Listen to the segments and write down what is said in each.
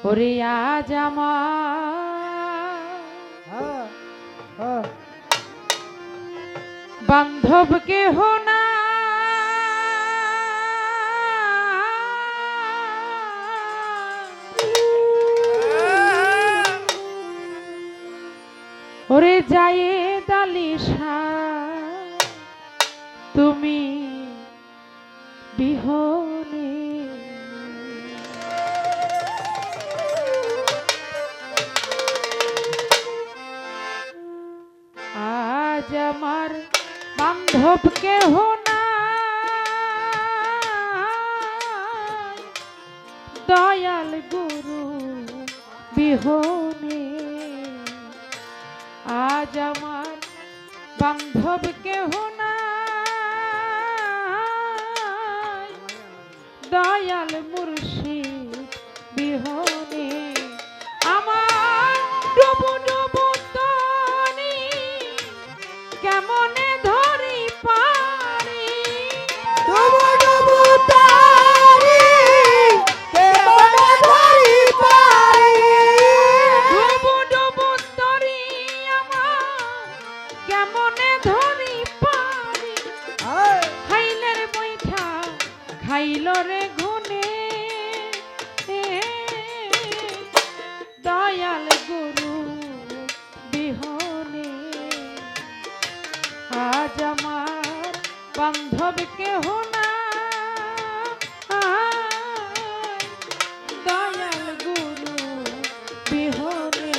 ওরে আজ আমার বান্ধব কেহ না, ওরে যায় দালিশা তুমি বিহনে। আজ আমার বান্ধব কেহ না, দয়াল গুরু বিহনে। আজ আমার বান্ধব কেহ না, দয়াল মুর্শিদ বিহনে। আমার ডুবু ডুবু তনি কেমনে ধরি পারি, ডুবু ডুবু তনি কেমনে ধরি পারি, ডুবু ডুবু তরি আমার কেমনে ধরি পারি। খাইলের বৈঠা খাইল রে গুনে, দয়াল গুরু বিহনে। আজ আমার বান্ধব কেহ না, দয়াল গুরু বিহনে।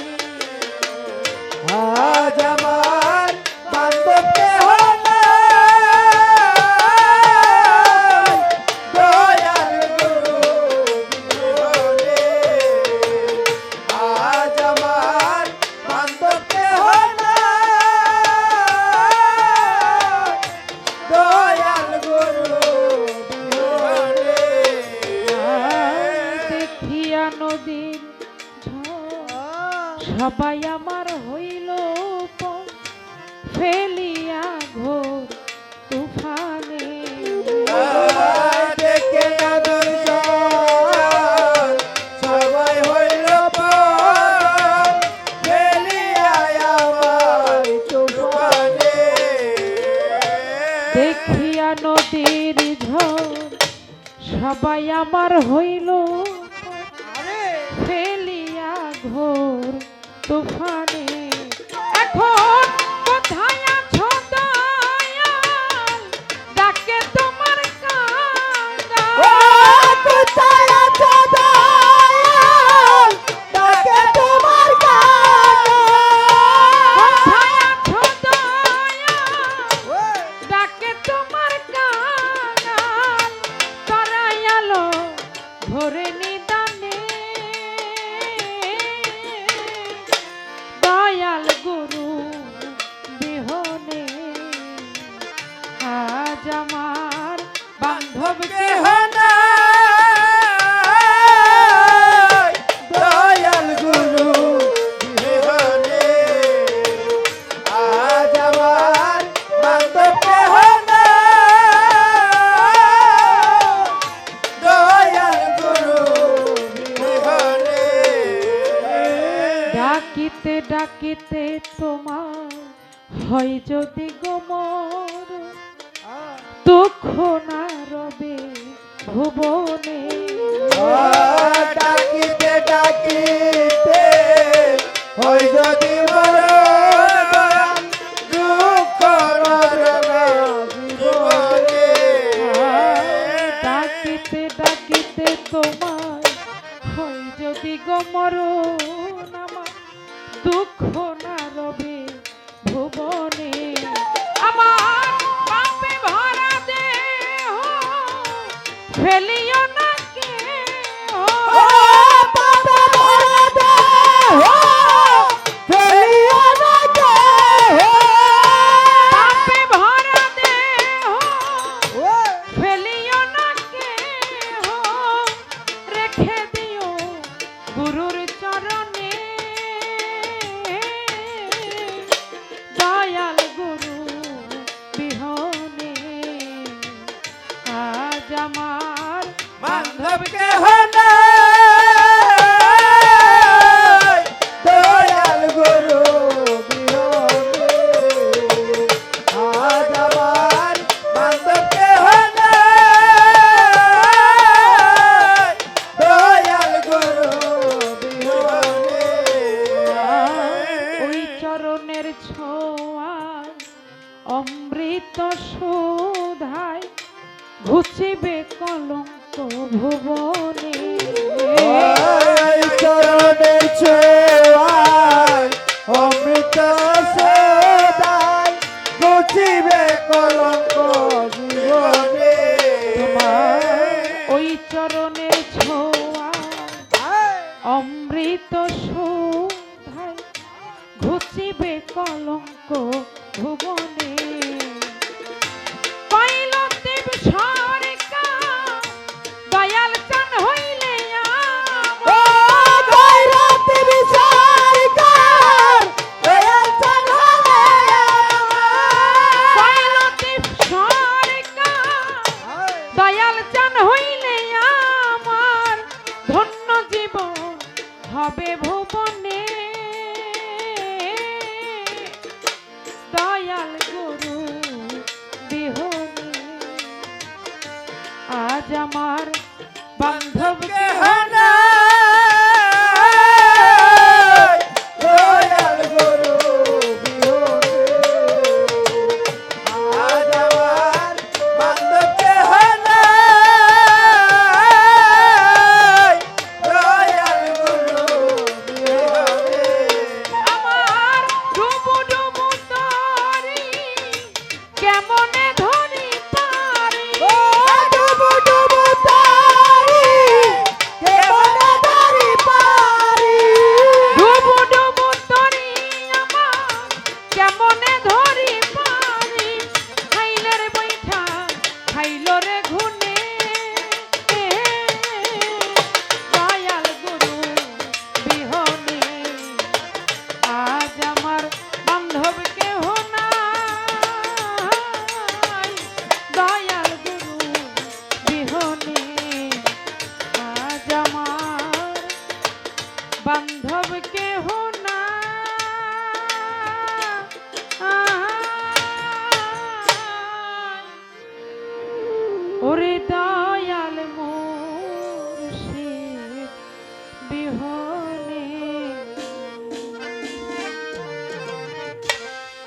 আজ আমার বান্ধব কেহ না, দয়াল গুরু বিহনে। আজ আমার বান্ধব কেহ না, দয়াল গুরু বিহনে। দেখিয়া নদীর সবাই আমার হইল ফেলিয়া ঘোর তুফানে। দেখে নদীর জল সবাই হইল পর, ফেলিয়া আমায় তুফানে। দেখিয়া নদীর ঝড় সবাই আমার হইল ফেলিয়া ঘোর তুফানে। এখন কোথায় আছো দয়াল, ডাকে তোমার কাঁদা। কোথায় আছো দয়াল, ডাকে তোমার কাঁদা। কোথায় আছো দয়াল, ডাকে তোমার কাঁদাল। তরাই আলো ভোরে নিদানে, দয়াল গুরু বিহনে। আজ আমার বান্ধব কেহ না, দয়াল গুরু বিহনে। আজ আমার বান্ধব কেহ না, দয়াল গুরু বিহনে। ডাকিতে ডাকিতে তোমার হয় যদি গোমর, দুঃখ না রবে ভুবনে। ডাকিতে ডাকিতে হই যদি মরণ, দুঃখ নরবে জীবনে। ডাকিতে ডাকিতে তোমার হয় যদি গোমরণ, আমার দুঃখ না রবে ভুবনে। আমার পাপে ভরা দেহ ফেলিও না কেহ, পাপে ভরা দেহ ফেলিও না কেহ। পাপে ভরা দেহ ফেলিও না কেহ, রেখে দিও গুরুর চরণে। দয়াল গুরু বিহনে। আজ আমার বান্ধব কেহ না, অমৃত সুধায় ঘুচিবে কলঙ্ক ভুবনে। ওই চরণের ছোঁয়ায় অমৃত সদাই মুছিবে কলঙ্ক জীবনে। তোমার ওই চরণের ছোঁয়ায় অমৃত সুধায় ঘুচিবে কলঙ্ক ভুবনে। কৈলদেব সরকার দয়াল চান হইলে ও গৈরতি বিচারিকার দয়াল চান হলে কৈলদেব সরকার দয়াল চান হইলে আমার ধন্য জীবন হবে ভুবনে। দয়াল গুরু বিহনে আজ আমার বান্ধব কেহ নাই, দয়াল গুরু বিহনে আজ আমার বান্ধব কেহ নাই, দয়াল গুরু বিহনে। আমার ডুবু ডুবু তরি কেমনে ধরি পারি। ও ডুবু ডুবু তারি কেমনে ধরি পারি। ডুবু ডুবু তরি আমার কেমনে ধরি পারি। খাইলের বৈঠা খাইলো রে ঘুনে। দয়াল গুরু বিহনে আজ আমার বান্ধব কেহ নাই। দয়াল গুরু বিহনে আজ আমার বান্ধব কেহ নাই। ওরে দা